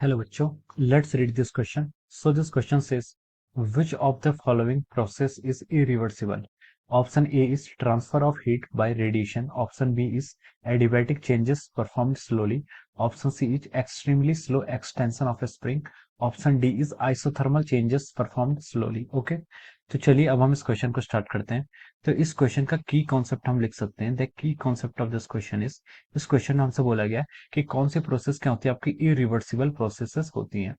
Hello बच्चों, let's read this question. So this question says, which of the following process is irreversible? Option A is transfer of heat by radiation. Option B is adiabatic changes performed slowly. Option C is extremely slow extension of a spring. Option D is isothermal changes performed slowly. Okay, तो चलिए अब हम इस question को start करते हैं. तो इस क्वेश्चन का की कॉन्सेप्ट हम लिख सकते हैं. The key concept of this question is, इस क्वेश्चन में हमसे बोला गया कि कौन सी प्रोसेस क्या होती है, आपकी इरिवर्सिबल प्रोसेसेस होती हैं.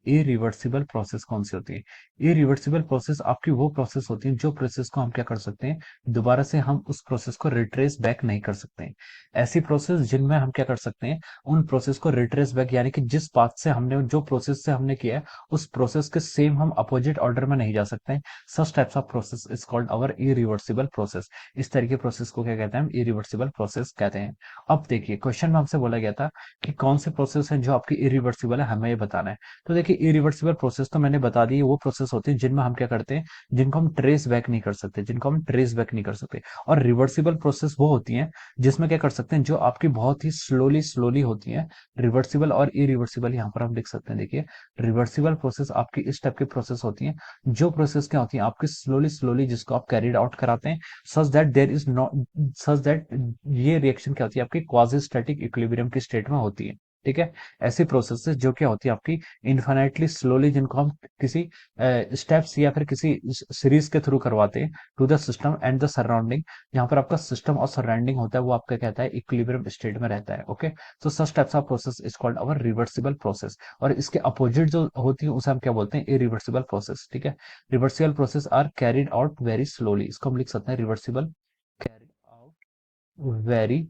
इरिवर्सिबल प्रोसेस कौन सी होती है? इरिवर्सिबल प्रोसेस आपकी वो प्रोसेस होती है जो प्रोसेस को हम क्या कर सकते हैं, दोबारा से हम उस प्रोसेस को रिट्रेस बैक नहीं कर सकते हैं. ऐसी प्रोसेस जिनमें हम क्या कर सकते हैं, उन प्रोसेस को रिट्रेस बैक, यानी कि जिस पाथ से हमने, जो प्रोसेस से हमने किया है, उस प्रोसेस के सेम हम अपोजिट ऑर्डर में नहीं जा सकते हैं. Such types of process is called our irreversible process. इस तरह के प्रोसेस को क्या कहते हैं, हम इरिवर्सिबल प्रोसेस कहते हैं. अब देखिए, क्वेश्चन में हमसे बोला गया था कि कौन से प्रोसेस है जो आपकी इरिवर्सिबल है, हमें ये बताना है. तो देखिए, इरिवर्सिबल प्रोसेस तो मैंने बता दी, वो प्रोसेस होती है जिनमें हम क्या करते हैं, जिनको हम ट्रेस बैक नहीं कर सकते, जिनको हम ट्रेस बैक नहीं कर सकते. और रिवर्सिबल प्रोसेस वो होती हैं जिसमें क्या कर सकते हैं, जो आपकी बहुत ही स्लोली स्लोली होती है. रिवर्सिबल और इरिवर्सिबल यहाँ पर हम लिख सकते हैं. देखिए, रिवर्सिबल प्रोसेस आपकी इस टाइप की प्रोसेस होती है, जो प्रोसेस क्या होती है आपकी स्लोली स्लोली, जिसको आप कैरिड आउट कराते हैं, such that there is not, such that ये रिएक्शन क्या होती है, आपकी क्वाजी स्टैटिक इक्विलिब्रियम की स्टेट में होती है. ठीक है. ऐसी प्रोसेसेस जो क्या होती है आपकी इन्फाइनाइटली स्लोली, जिनको हम किसी स्टेप्स या फिर किसी सीरीज के थ्रू करवाते हैं to the system and the surrounding. यहाँ पर आपका सिस्टम और सराउंडिंग होता है, वो आपका कहता है इक्विलिब्रियम स्टेट में रहता है. ओके, तो such types of process is called our reversible process. और इसके अपोजिट जो होती है उसे हम क्या बोलते हैं, इरिवर्सिबल प्रोसेस. ठीक है. Reversible process are carried out very slowly. इसको हम लिख सकते हैं reversible carried out very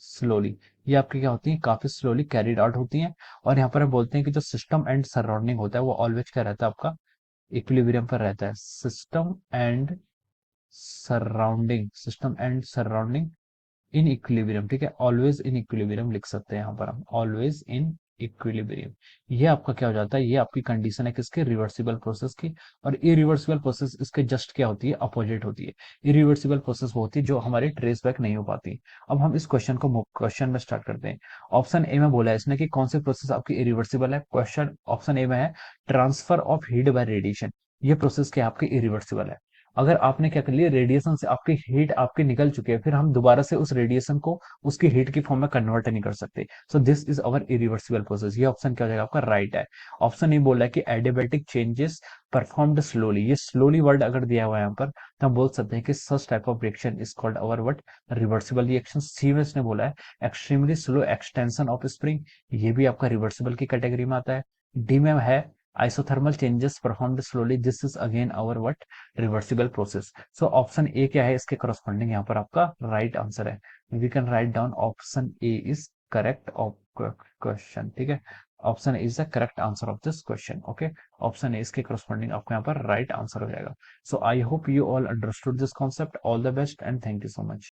slowly. ये आपकी क्या होती है, काफी स्लोली कैरिड आउट होती हैं. और यहाँ पर हम बोलते हैं कि जो सिस्टम एंड सराउंडिंग होता है वो ऑलवेज क्या रहता है, आपका इक्विलिब्रियम पर रहता है. System and surrounding in equilibrium. ठीक है, ऑलवेज इन इक्विलिब्रियम लिख सकते हैं यहाँ पर हम, ऑलवेज इन इक्विलिब्रियम. ये आपका क्या हो जाता है, ये आपकी कंडीशन है किसके, रिवर्सिबल प्रोसेस की. और इरिवर्सिबल प्रोसेस इसके जस्ट क्या होती है, अपोजिट होती है. इरिवर्सिबल प्रोसेस वो होती है जो हमारी ट्रेस बैक नहीं हो पाती. अब हम इस क्वेश्चन में स्टार्ट करते हैं. ऑप्शन ए में बोला है इसने कि कौन सी प्रोसेस आपकी इरिवर्सिबल है. क्वेश्चन ऑप्शन ए में है transfer of heat bye radiation. ये प्रोसेस क्या आपकी इरिवर्सिबल है. अगर आपने क्या कर लिया, रेडिएशन से आपकी हीट आपकी निकल चुकी है, फिर हम दोबारा से उस रेडिएशन को उसकी हीट की फॉर्म में कन्वर्ट नहीं कर सकते. So this is our irreversible process. ये ऑप्शन क्या हो जाएगा आपका, राइट है. ऑप्शन ये बोल रहा है कि एडियाबैटिक चेंजेस परफॉर्म्ड स्लोली. ये स्लोली वर्ड अगर दिया हुआ है यहाँ पर, तो हम बोल सकते हैं कि such type of reaction is called our what, reversible reaction. C में इसने बोला है extremely slow extension of spring. ये भी आपका रिवर्सिबल की कैटेगरी में आता है. डी में है isothermal changes performed slowly. This is again our what, reversible process. So option A क्या है, इसके करस्पॉन्डिंग यहाँ पर आपका राइट आंसर है. We can write down option A is correct of question. ठीक है, option A is the correct answer of this question. Okay, option A इसके करस्पॉन्डिंग आपको यहाँ पर राइट आंसर हो जाएगा. So I hope you all understood this concept. All the best and thank you so much.